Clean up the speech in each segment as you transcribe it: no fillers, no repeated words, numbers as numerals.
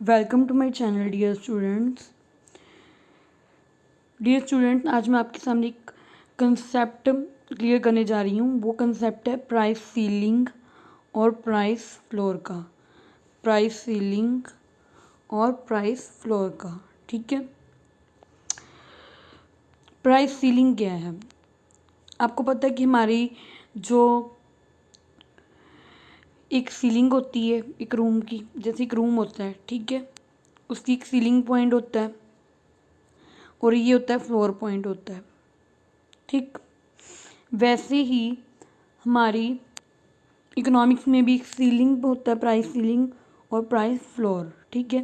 Welcome to my channel dear students. आज मैं आपके सामने एक कंसेप्ट क्लियर करने जा रही हूँ। वो कंसेप्ट है प्राइस सीलिंग और प्राइस फ्लोर का। प्राइस सीलिंग और प्राइस फ्लोर का, ठीक है। प्राइस सीलिंग क्या है? आपको पता है कि हमारी जो एक सीलिंग होती है एक रूम की, जैसे एक रूम होता है, ठीक है, उसकी एक सीलिंग पॉइंट होता है और ये होता है फ्लोर पॉइंट होता है, ठीक। वैसे ही हमारी इकोनॉमिक्स में भी एक सीलिंग होता है, प्राइस सीलिंग और प्राइस फ्लोर, ठीक है।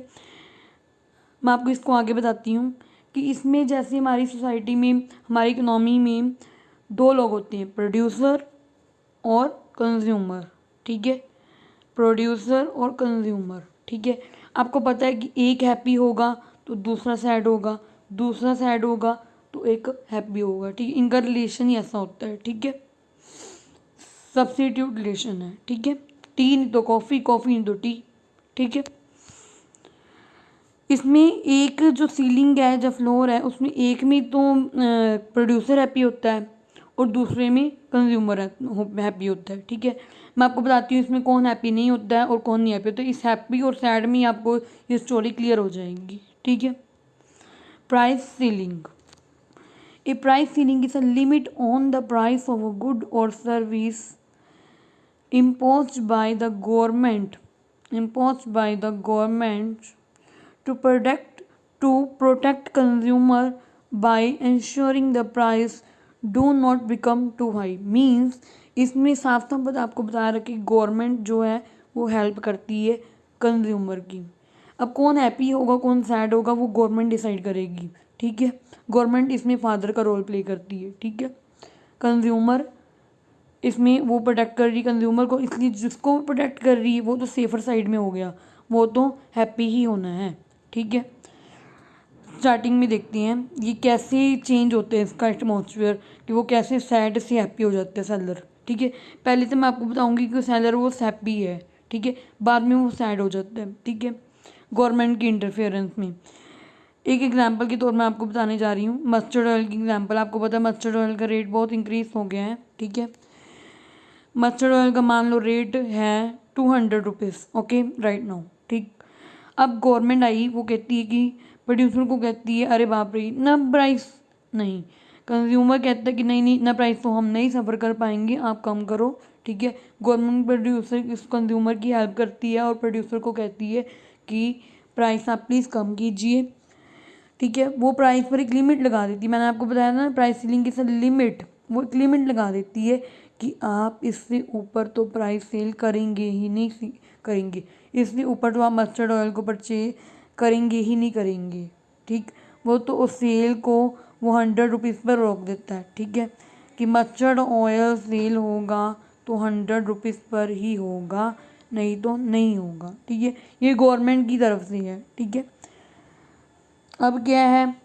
मैं आपको इसको आगे बताती हूँ कि इसमें जैसे हमारी सोसाइटी में, हमारी इकोनॉमी में दो लोग होते हैं, प्रोड्यूसर और कंज्यूमर, ठीक है। प्रोड्यूसर और कंज्यूमर, ठीक है। आपको पता है कि एक हैप्पी होगा तो दूसरा सैड होगा, दूसरा सैड होगा तो एक हैप्पी होगा, ठीक है। इनका रिलेशन ही ऐसा होता है, ठीक है। सब्स्टिट्यूट रिलेशन है, ठीक है। टी नहीं तो कॉफ़ी, कॉफ़ी नहीं तो टी, ठीक है। इसमें एक जो सीलिंग है, जो फ्लोर है, उसमें एक में तो प्रोड्यूसर हैप्पी होता है और दूसरे में कंज्यूमर हैप्पी होता है, ठीक है। मैं आपको बताती हूँ इसमें कौन हैप्पी नहीं होता है और कौन नहीं हैप्पी होता है। इस हैप्पी और सैड में ही आपको ये स्टोरी क्लियर हो जाएगी, ठीक है। Price ceiling. A price ceiling is a limit on the price of a good और service imposed by the government to protect consumer by ensuring the price do not become too high। Means इसमें साफ साफ आपको बता रहा कि government जो है वो हेल्प करती है कंज्यूमर की। अब कौन हैप्पी होगा कौन सैड होगा वो गवर्नमेंट डिसाइड करेगी, ठीक है। गवर्नमेंट इसमें फादर का रोल प्ले करती है, ठीक है। कंज्यूमर इसमें वो प्रोटेक्ट कर रही कंज्यूमर को, इसलिए जिसको प्रोटेक्ट कर रही है वो तो सेफर साइड में हो गया, वो तो हैप्पी ही होना है, ठीक है। स्टार्टिंग में देखते हैं ये कैसे चेंज होते हैं इसका एटमॉस्फेयर, कि वो कैसे सैड से हैप्पी हो जाते हैं सेलर, ठीक है। पहले तो मैं आपको बताऊंगी कि सेलर वो हैप्पी है, ठीक है, बाद में वो सैड हो जाता है, ठीक है, गवर्नमेंट की इंटरफेरेंस में। एक एग्जाम्पल के तौर में आपको बताने जा रही हूँ मस्टर्ड ऑयल की एग्जाम्पल। आपको पता है मस्टर्ड ऑयल का रेट बहुत इंक्रीज हो गया है, ठीक है। मस्टर्ड ऑयल का मान लो रेट है 200 रुपीज़, ओके, राइट नाउ, ठीक। अब गवर्नमेंट आई, वो कहती है कि प्रोड्यूसर को कहती है अरे बाप रे ना प्राइस नहीं, कंज्यूमर कहता है कि नहीं नहीं ना प्राइस तो हम नहीं सफ़र कर पाएंगे, आप कम करो, ठीक है। गवर्नमेंट प्रोड्यूसर इस कंज्यूमर की हेल्प करती है और प्रोड्यूसर को कहती है कि प्राइस आप प्लीज़ कम कीजिए, ठीक है। वो प्राइस पर एक लिमिट लगा देती है, मैंने आपको बताया था ना प्राइस सीलिंग की लिमिट, वो एक लिमिट लगा देती है कि आप इससे ऊपर तो प्राइस सेल करेंगे ही नहीं करेंगे, इससे ऊपर तो आप मस्टर्ड ऑयल को परचेज करेंगे ही नहीं करेंगे, ठीक। वो तो उस सेल को वो 100 रुपीज़ पर रोक देता है, ठीक है, कि मस्टर्ड ऑयल सेल होगा तो 100 रुपीज़ पर ही होगा, नहीं तो नहीं होगा, ठीक है। ये गवर्नमेंट की तरफ से है, ठीक है। अब क्या है,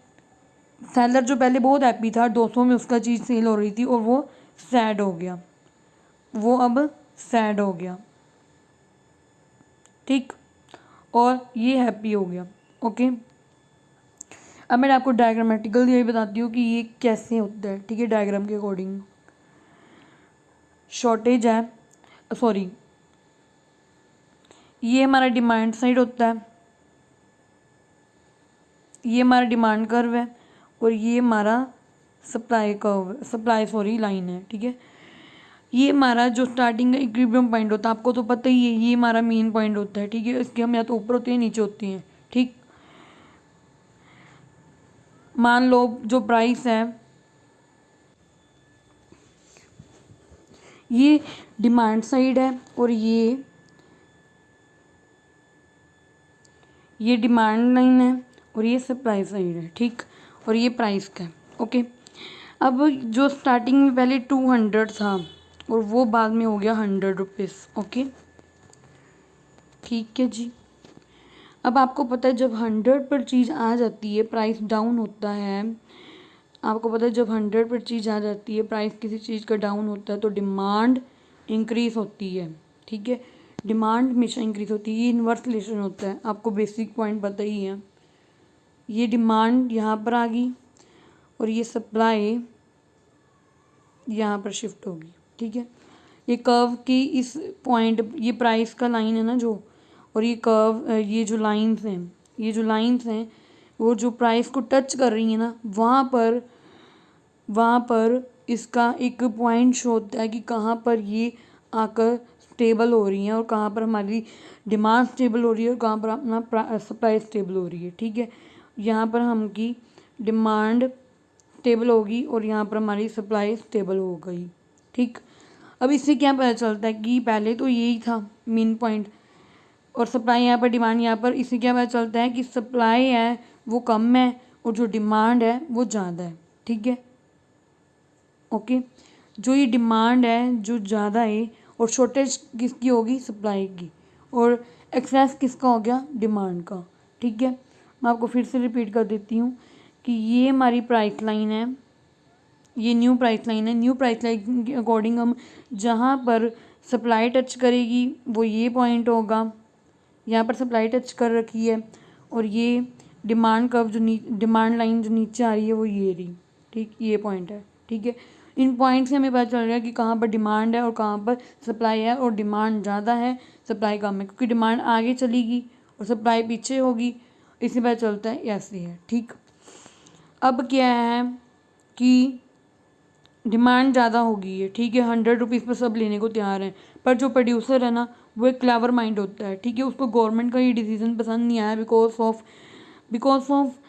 सेलर जो पहले बहुत हैप्पी था, 200 में उसका चीज़ सेल हो रही थी और वो सैड हो गया, वो अब सैड हो गया, ठीक, और ये हैप्पी हो गया, ओके। अब मैं आपको डायग्रामेटिकल यही बताती हूँ कि ये कैसे होता है, ठीक है। डायग्राम के अकॉर्डिंग शॉर्टेज है, सॉरी, ये हमारा डिमांड साइड होता है, ये हमारा डिमांड कर्व है और ये हमारा supply curve, supply sorry line है, ठीक है। ये हमारा जो स्टार्टिंग का इक्विलिब्रियम पॉइंट होता है, आपको तो पता ही है, ये हमारा मेन पॉइंट होता है, ठीक है। इसके हम या तो ऊपर होते हैं नीचे होती हैं, ठीक। मान लो जो प्राइस है ये डिमांड साइड है और ये डिमांड लाइन है और ये सप्लाई साइड है, ठीक, और ये प्राइस का है, ओके। अब जो स्टार्टिंग में पहले 200 था और वो बाद में हो गया 100 रुपीज़, ओके, ठीक है जी। अब आपको पता है जब 100 पर चीज़ आ जाती है प्राइस डाउन होता है, आपको पता है जब 100 पर चीज़ आ जाती है प्राइस किसी चीज़ का डाउन होता है तो डिमांड इंक्रीज होती है, ठीक है। डिमांड हमेशा इंक्रीज होती है, ये इन्वर्स रिलेशन होता है, आपको बेसिक पॉइंट पता ही है। ये डिमांड यहाँ पर आ गई और ये सप्लाई यहाँ पर शिफ्ट होगी, ठीक है। ये कर्व की इस पॉइंट, ये प्राइस का लाइन है ना जो, और ये कर्व, ये जो लाइंस हैं, ये जो लाइंस हैं वो जो प्राइस को टच कर रही हैं ना, वहाँ पर इसका एक पॉइंट शो होता है कि कहाँ पर ये आकर स्टेबल हो रही हैं और कहाँ पर हमारी डिमांड स्टेबल हो रही है और कहाँ पर अपना सप्लाई स्टेबल हो रही है, ठीक है। यहाँ पर हमकी डिमांड स्टेबल होगी और यहाँ पर हमारी सप्लाई स्टेबल हो गई, ठीक। अब इससे क्या पता चलता है कि पहले तो यही था मेन पॉइंट, और सप्लाई यहाँ पर, डिमांड यहाँ पर, इससे क्या पता चलता है कि सप्लाई है वो कम है और जो डिमांड है वो ज़्यादा है, ठीक है, ओके। जो ये डिमांड है जो ज़्यादा है और शॉर्टेज किसकी होगी, सप्लाई की, और एक्सेस किसका हो गया, डिमांड का, ठीक है। मैं आपको फिर से रिपीट कर देती हूँ कि ये हमारी प्राइस लाइन है, ये न्यू प्राइस लाइन है। न्यू प्राइस लाइन के अकॉर्डिंग हम जहाँ पर सप्लाई टच करेगी वो ये पॉइंट होगा, यहाँ पर सप्लाई टच कर रखी है, और ये डिमांड कर्व जो डिमांड लाइन जो नीचे आ रही है वो ये रही, ठीक, ये पॉइंट है, ठीक है। इन पॉइंट से हमें पता चल रहा है कि कहाँ पर डिमांड है और कहाँ पर सप्लाई है, और डिमांड ज़्यादा है, सप्लाई कम है, क्योंकि डिमांड आगे चलेगी और सप्लाई पीछे होगी, इससे पता चलता है ऐसे है, ठीक। अब क्या है कि डिमांड ज़्यादा हो गई है, ठीक है, 100 रुपीज़ पर सब लेने को तैयार हैं, पर जो प्रोड्यूसर है ना वो एक क्लेवर माइंड होता है, ठीक है, उसको गवर्नमेंट का ये डिसीजन पसंद नहीं आया बिकॉज ऑफ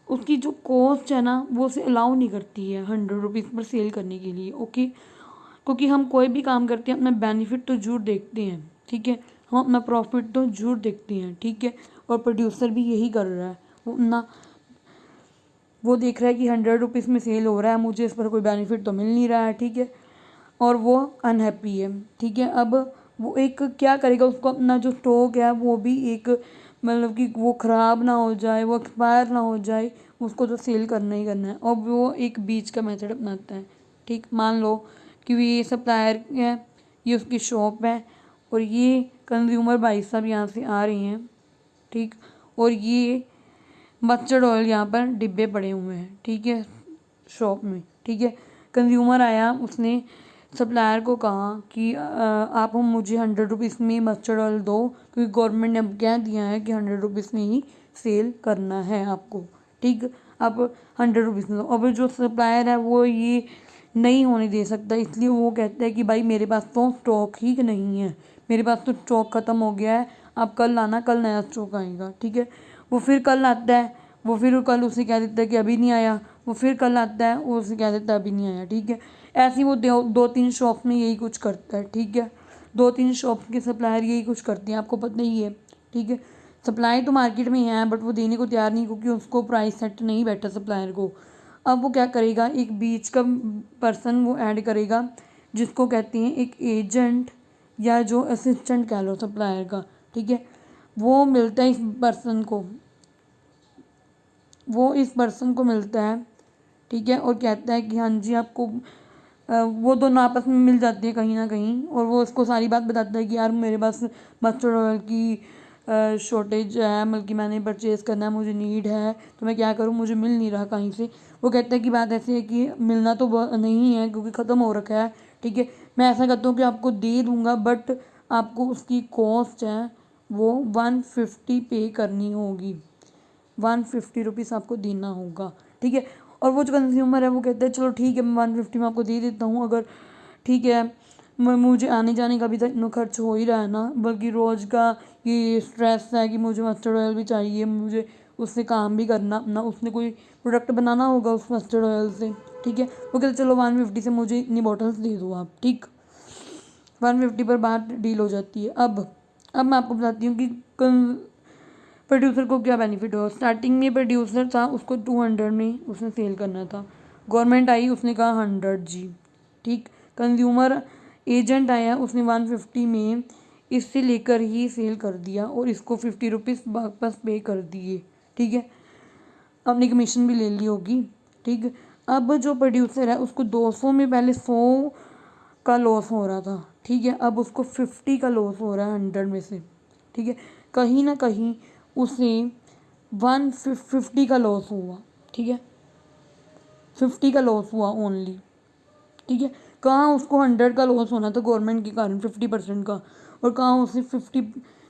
उसकी जो कॉस्ट है ना वो उसे अलाउ नहीं करती है 100 रुपीज़ पर सेल करने के लिए, ओके। क्योंकि हम कोई भी काम करते हैं अपना बेनिफिट तो जरूर देखते हैं, ठीक है, हम अपना प्रॉफिट तो जरूर देखते हैं, ठीक है, और प्रोड्यूसर भी यही कर रहा है, वो देख रहा है कि 100 रुपीज़ में सेल हो रहा है, मुझे इस पर कोई बेनिफिट तो मिल नहीं रहा है, ठीक है, और वो अनहैप्पी है, ठीक है। अब वो एक क्या करेगा, उसको अपना जो स्टॉक है वो भी एक, मतलब कि वो ख़राब ना हो जाए, वो एक्सपायर ना हो जाए, उसको तो सेल करना ही करना है, और वो एक बीच का मेथड अपनाता है, ठीक। मान लो कि ये सप्लायर है, ये उसकी शॉप है, और ये कंज्यूमर भाई साहब यहाँ से आ रही हैं, ठीक, और ये मस्टर्ड ऑयल यहाँ पर डिब्बे पड़े हुए हैं, ठीक है, शॉप में, ठीक है। कंज्यूमर आया, उसने सप्लायर को कहा कि आप हम मुझे 100 रुपीज़ में मस्टर्ड ऑयल दो, क्योंकि गवर्नमेंट ने अब कह दिया है कि 100 रुपीज़ में ही सेल करना है आपको, ठीक। आप 100 रुपीज़ में दो। अब जो सप्लायर है वो ये नहीं होने दे सकता, इसलिए वो कहता है कि भाई मेरे पास तो स्टॉक ही नहीं है, मेरे पास तो स्टॉक ख़त्म हो गया है, आप कल लाना, कल नया स्टॉक आएगा, ठीक है। वो फिर कल आता है, वो फिर कल उसे कह देता है कि अभी नहीं आया, वो फिर कल आता है, वो उसे कह देता है अभी नहीं आया, ठीक है। ऐसे ही वो दो तीन शॉप में यही कुछ करता है, ठीक है, 2-3 शॉप के सप्लायर यही कुछ करते हैं, आपको पता ही है, ठीक है। सप्लाई तो मार्केट में है बट वो देने को तैयार नहीं, क्योंकि उसको प्राइस सेट नहीं बैठा सप्लायर को। अब वो क्या करेगा, एक बीच का पर्सन वो ऐड करेगा, जिसको कहते हैं एक एजेंट, या जो असिस्टेंट कह लो सप्लायर का, ठीक है। वो मिलता है इस पर्सन को, वो इस पर्सन को मिलता है, ठीक है, और कहता है कि हाँ जी आपको, वो दोनों आपस में मिल जाते हैं कहीं ना कहीं, और वो उसको सारी बात बताता है कि यार मेरे पास मस्टर्ड ऑयल की शॉर्टेज है, मतलब कि मैंने परचेज़ करना है, मुझे नीड है, तो मैं क्या करूँ, मुझे मिल नहीं रहा कहीं से। वो कहता है कि बात ऐसी है कि मिलना तो नहीं है क्योंकि ख़त्म हो रखा है, ठीक है, मैं ऐसा करता हूँ कि आपको दे दूँगा, बट आपको उसकी कॉस्ट है वो 150 पे करनी होगी, 150 रुपीज़ आपको देना होगा, ठीक है। और वो जो कंज्यूमर है वो कहता है चलो ठीक है, मैं 150 में आपको दे देता हूँ, अगर ठीक है, मुझे आने जाने का भी तो इतना खर्च हो ही रहा है ना, बल्कि रोज़ का ये स्ट्रेस है कि मुझे मस्टर्ड ऑयल भी चाहिए, मुझे उससे काम भी करना अपना, उसने कोई प्रोडक्ट बनाना होगा उस मस्टर्ड ऑयल से, ठीक है। वो कहते चलो 150 से मुझे इतनी बॉटल्स दे दो आप, ठीक, 150 पर बात डील हो जाती है। अब मैं आपको बताती हूँ कि प्रोड्यूसर को क्या बेनिफिट हुआ। स्टार्टिंग में प्रोड्यूसर था, उसको 200 में उसने सेल करना था, गवर्नमेंट आई उसने कहा 100 जी, ठीक। कंज्यूमर एजेंट आया, उसने 150 में इससे लेकर ही सेल कर दिया और इसको 50 रुपीज़ वापस पे कर दिए, ठीक है, अपनी कमीशन भी ले ली होगी, ठीक। अब जो प्रोड्यूसर है उसको 200 में पहले 100 का लॉस हो रहा था, ठीक है, अब उसको 50 का लॉस हो रहा है 100 में से, ठीक है, कहीं ना कहीं उसे 150 का लॉस हुआ, ठीक है, 50 का लॉस हुआ ओनली, ठीक है। कहाँ उसको 100 का लॉस होना था गवर्नमेंट के कारण 50% का, और कहाँ उसे 50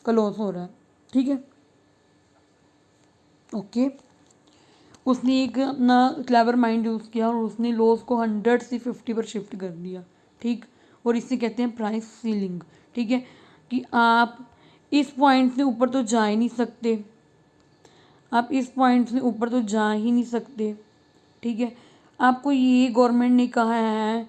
का लॉस हो रहा है, ठीक है। ओके, उसने एक अपना क्लेवर माइंड यूज़ किया और उसने लॉस को 100 से 50 पर शिफ्ट कर दिया, ठीक। और इसे कहते हैं प्राइस सीलिंग, ठीक है, कि आप इस पॉइंट से ऊपर तो जा ही नहीं सकते, आप इस पॉइंट से ऊपर तो जा ही नहीं सकते, ठीक है। आपको ये गवर्नमेंट ने कहा है,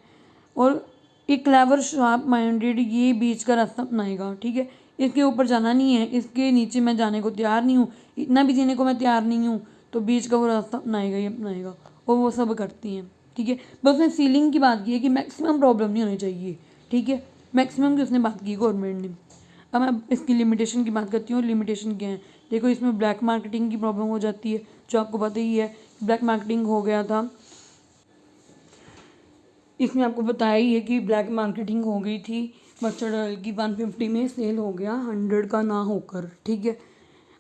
और एक क्लेवर शार्प माइंडेड ये बीच का रास्ता अपनाएगा, ठीक है। इसके ऊपर जाना नहीं है, इसके नीचे मैं जाने को तैयार नहीं हूँ, इतना भी देने को मैं तैयार नहीं हूँ, तो बीच का वो रास्ता अपनाएगा ही अपनाएगा, और वो सब करती हैं, ठीक है। बस उसने सीलिंग की बात की है कि मैक्सिमम प्रॉब्लम नहीं होनी चाहिए, ठीक है, मैक्सिमम की उसने बात की गवर्नमेंट ने। अब मैं इसकी लिमिटेशन की बात करती हूँ, लिमिटेशन क्या है। देखो, इसमें ब्लैक मार्केटिंग की प्रॉब्लम हो जाती है, जो आपको पता ही है, ब्लैक मार्केटिंग हो गया था, इसमें आपको बताया ही है कि ब्लैक मार्केटिंग हो गई थी, मस्टर्ड ऑयल की 150 में सेल हो गया 100 का ना होकर, ठीक है,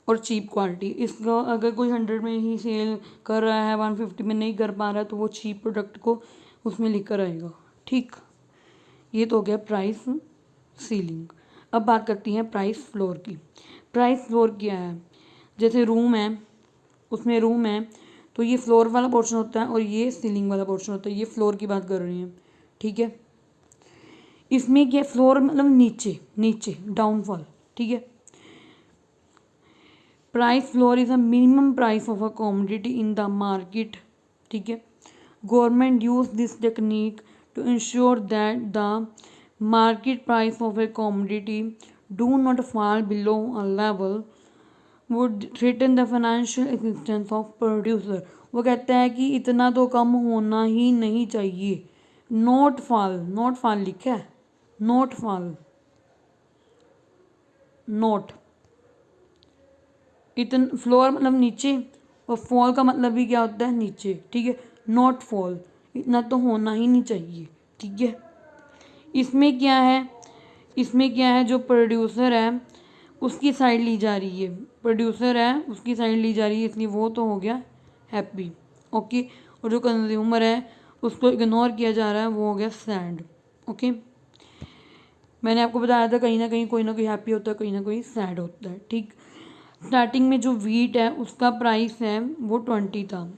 और चीप क्वालिटी। इसका अगर कोई 100 में ही सेल कर रहा है, 150 में नहीं कर पा रहा है, तो वो चीप प्रोडक्ट को उसमें लिखकर आएगा, ठीक। ये तो हो गया प्राइस सीलिंग। अब बात करती हैं प्राइस फ्लोर की। प्राइस फ्लोर क्या है, जैसे रूम है, उसमें रूम है, तो ये फ्लोर वाला पोर्शन होता है और ये सीलिंग वाला पोर्शन होता है, ये फ्लोर की बात कर रही हैं, ठीक है। इसमें क्या, फ्लोर मतलब नीचे, नीचे डाउनफॉल, ठीक है। Price floor is a minimum price of a commodity in the market, ठीक है। Government use this technique to ensure that the market price of a commodity do not fall below a level would threaten the financial existence of producer. वो कहता है कि इतना तो कम होना ही नहीं चाहिए, नोट फॉल, नोट फॉल लिखा है, नोट फॉल, नोट, इतन फ्लोर मतलब नीचे, और फॉल का मतलब भी क्या होता है, नीचे, ठीक है, नॉट फॉल, इतना तो होना ही नहीं चाहिए, ठीक है। इसमें क्या है, इसमें क्या है, जो प्रोड्यूसर है उसकी साइड ली जा रही है, प्रोड्यूसर है उसकी साइड ली जा रही है, इसलिए वो तो हो गया हैप्पी, ओके। और जो कंज्यूमर है उसको इग्नोर किया जा रहा है, वो हो गया सैड, ओके। मैंने आपको बताया था कहीं ना कोई हैप्पी होता है, कहीं ना कोई सैड होता है, ठीक। स्टार्टिंग में जो वीट है उसका प्राइस है वो 20 था,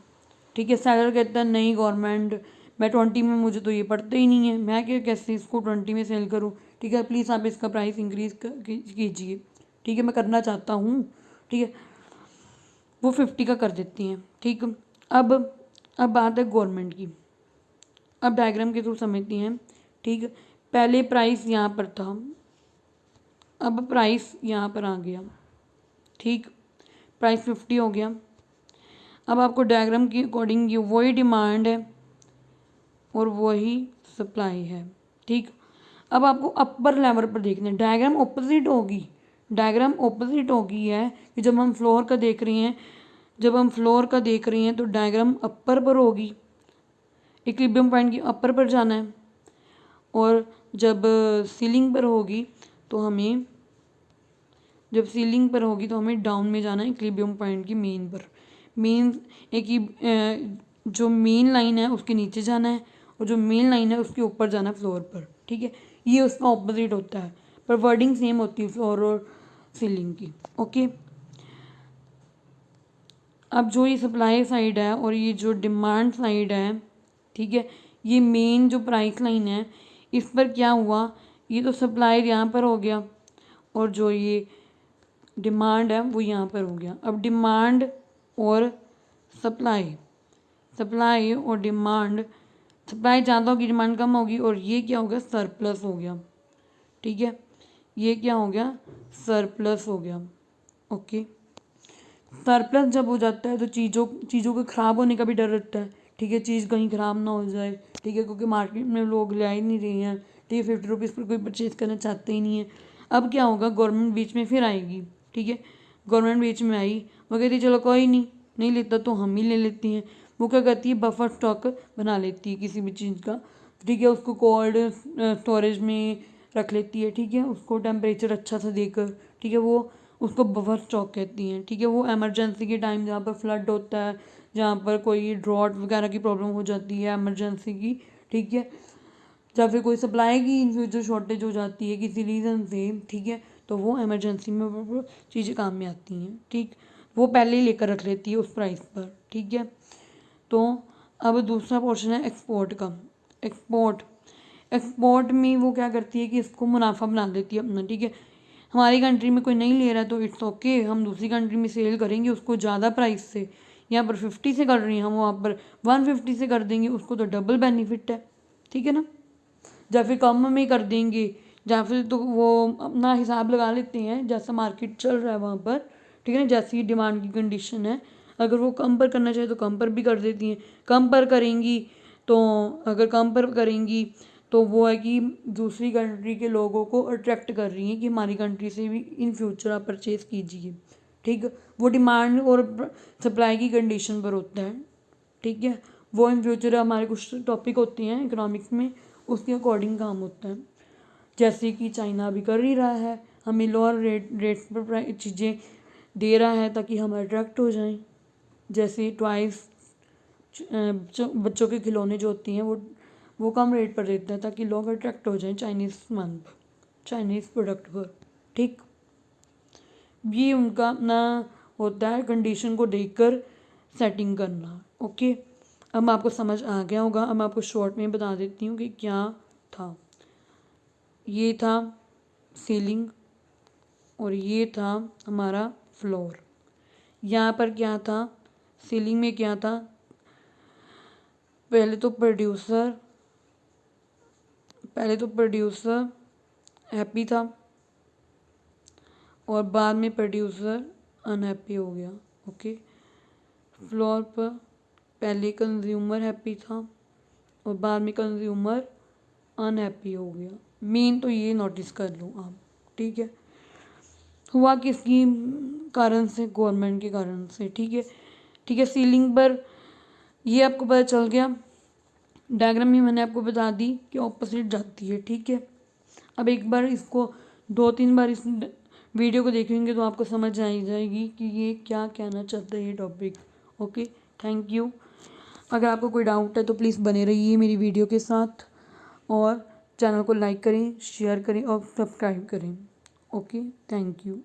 ठीक है। सेलर कहता है नहीं गवर्नमेंट, मैं 20 में, मुझे तो ये पड़ता ही नहीं है, मैं क्या कैसे इसको 20 में सेल करूँ, ठीक है, प्लीज़ आप इसका प्राइस इंक्रीज कीजिए, ठीक है, मैं करना चाहता हूँ, ठीक है। वो 50 का कर देती हैं, ठीक। अब बात है गवर्नमेंट की, अब डायग्राम के थ्रू समझती हैं, ठीक। पहले प्राइस यहाँ पर था, अब प्राइस यहाँ पर आ गया, ठीक, प्राइस 50 हो गया। अब आपको डायग्राम के अकॉर्डिंग ये वही डिमांड है और वही सप्लाई है, ठीक। अब आपको अपर लेवल पर देखना है, डायग्राम ऑपोजिट होगी, डायग्राम ऑपोजिट होगी है कि जब हम फ्लोर का देख रहे हैं, जब हम फ्लोर का देख रहे हैं तो डायग्राम अपर पर होगी, इक्विलिब्रियम पॉइंट की अपर पर जाना है, और जब सीलिंग पर होगी तो हमें, जब सीलिंग पर होगी तो हमें डाउन में जाना है, इक्विलिब्रियम पॉइंट की मेन पर, मेन एक ही जो मेन लाइन है उसके नीचे जाना है, और जो मेन लाइन है उसके ऊपर जाना है फ्लोर पर, ठीक है। ये उसका ऑपोजिट होता है, पर वर्डिंग सेम होती है फ्लोर और सीलिंग की, ओके। अब जो ये सप्लाई साइड है और ये जो डिमांड साइड है, ठीक है, ये मेन जो प्राइस लाइन है इस पर क्या हुआ, ये तो सप्लाई यहाँ पर हो गया और जो ये डिमांड है वो यहाँ पर हो गया। अब डिमांड और सप्लाई, सप्लाई और डिमांड, सप्लाई ज़्यादा होगी डिमांड कम होगी, और ये क्या हो गया, सरप्लस हो गया, ठीक है, ये क्या हो गया, सरप्लस हो गया, ओके। सरप्लस जब हो जाता है तो चीज़ों के ख़राब होने का भी डर रहता है, ठीक है, चीज़ कहीं ख़राब ना हो जाए, ठीक है, क्योंकि मार्केट में लोग ले ही नहीं रहे हैं, ठीक है, 50 रुपीज़ पर कोई परचेज़ करना चाहते ही नहीं है। अब क्या होगा, गवर्नमेंट बीच में फिर आएगी, ठीक है, गवर्नमेंट बीच में आई, वो कहती चलो कोई नहीं, नहीं लेता तो हम ही ले लेती हैं। वो क्या करती है, बफर स्टॉक बना लेती है किसी भी चीज़ का, ठीक है, उसको कोल्ड स्टोरेज में रख लेती है, ठीक है, उसको टेम्परेचर अच्छा सा देकर, ठीक है, वो उसको बफर स्टॉक कहती हैं, ठीक है। वो इमरजेंसी के टाइम जहाँ पर फ्लड होता है, जहाँ पर कोई ड्रॉट वगैरह की प्रॉब्लम हो जाती है इमरजेंसी की, ठीक है, या फिर कोई सप्लाई की इन फ्यूचर शॉर्टेज हो जाती है किसी रीज़न से, ठीक है, तो वो इमरजेंसी में वो चीज़ें काम में आती हैं, ठीक, वो पहले ही लेकर रख लेती है उस प्राइस पर, ठीक है। तो अब दूसरा पोर्शन है एक्सपोर्ट का। एक्सपोर्ट एक्सपोर्ट में वो क्या करती है कि इसको मुनाफा बना देती है अपना, ठीक है। हमारी कंट्री में कोई नहीं ले रहा है तो इट्स ओके, हम दूसरी कंट्री में सेल करेंगे उसको ज़्यादा प्राइस से। यहाँ पर 50 से कर रही हैं, हम वहाँ पर 150 से कर देंगे, उसको तो डबल बेनिफिट है, ठीक है ना। या फिर कम में कर देंगे, या फिर तो वो अपना हिसाब लगा लेते हैं जैसा मार्केट चल रहा है वहाँ पर, ठीक है ना, जैसी डिमांड की कंडीशन है। अगर वो कम पर करना चाहे तो कम पर भी कर देती हैं। कम पर करेंगी तो अगर कम पर करेंगी तो वो है कि दूसरी कंट्री के लोगों को अट्रैक्ट कर रही हैं कि हमारी कंट्री से भी इन फ्यूचर आप परचेज़ कीजिए, ठीक है। वो डिमांड और सप्लाई की कंडीशन पर होता है, ठीक है। वो इन फ्यूचर हमारे कुछ टॉपिक होते हैं इकोनॉमिक्स में, उसके अकॉर्डिंग काम होता है। जैसे कि चाइना अभी कर ही रहा है, हमें लोअर रेट्स पर चीज़ें दे रहा है ताकि हम अट्रैक्ट हो जाएं। जैसे टॉयज़, बच्चों के खिलौने जो होती हैं वो कम रेट पर देता है ताकि लोग अट्रैक्ट हो जाएं चाइनीज़ सामान पर, चाइनीज़ प्रोडक्ट पर, ठीक। ये उनका अपना होता है कंडीशन को देखकर सेटिंग करना, ओके। अब आपको समझ आ गया होगा। अब मैं आपको शॉर्ट में बता देती हूँ कि क्या था। ये था सीलिंग और ये था हमारा फ्लोर। यहाँ पर क्या था, सीलिंग में क्या था, पहले तो प्रोड्यूसर हैप्पी था और बाद में प्रोड्यूसर अनहैप्पी हो गया, ओके। फ्लोर पर पहले कंज्यूमर हैप्पी था और बाद में कंज्यूमर अनहैप्पी हो गया। मेन तो ये नोटिस कर लो आप, ठीक है। हुआ किसकी कारण से, गवर्नमेंट के कारण से, ठीक है, ठीक है। सीलिंग पर ये आपको पता चल गया, डायग्राम में मैंने आपको बता दी कि ऑपोजिट जाती है, ठीक है। अब एक बार इसको 2-3 बार इस वीडियो को देखेंगे तो आपको समझ आ ही जाएगी कि ये क्या कहना चाहता है ये टॉपिक, ओके। Thank you. अगर आपको कोई डाउट है तो प्लीज़ बने रहिए मेरी वीडियो के साथ और चैनल को लाइक करें, शेयर करें और सब्सक्राइब करें, ओके। Thank you.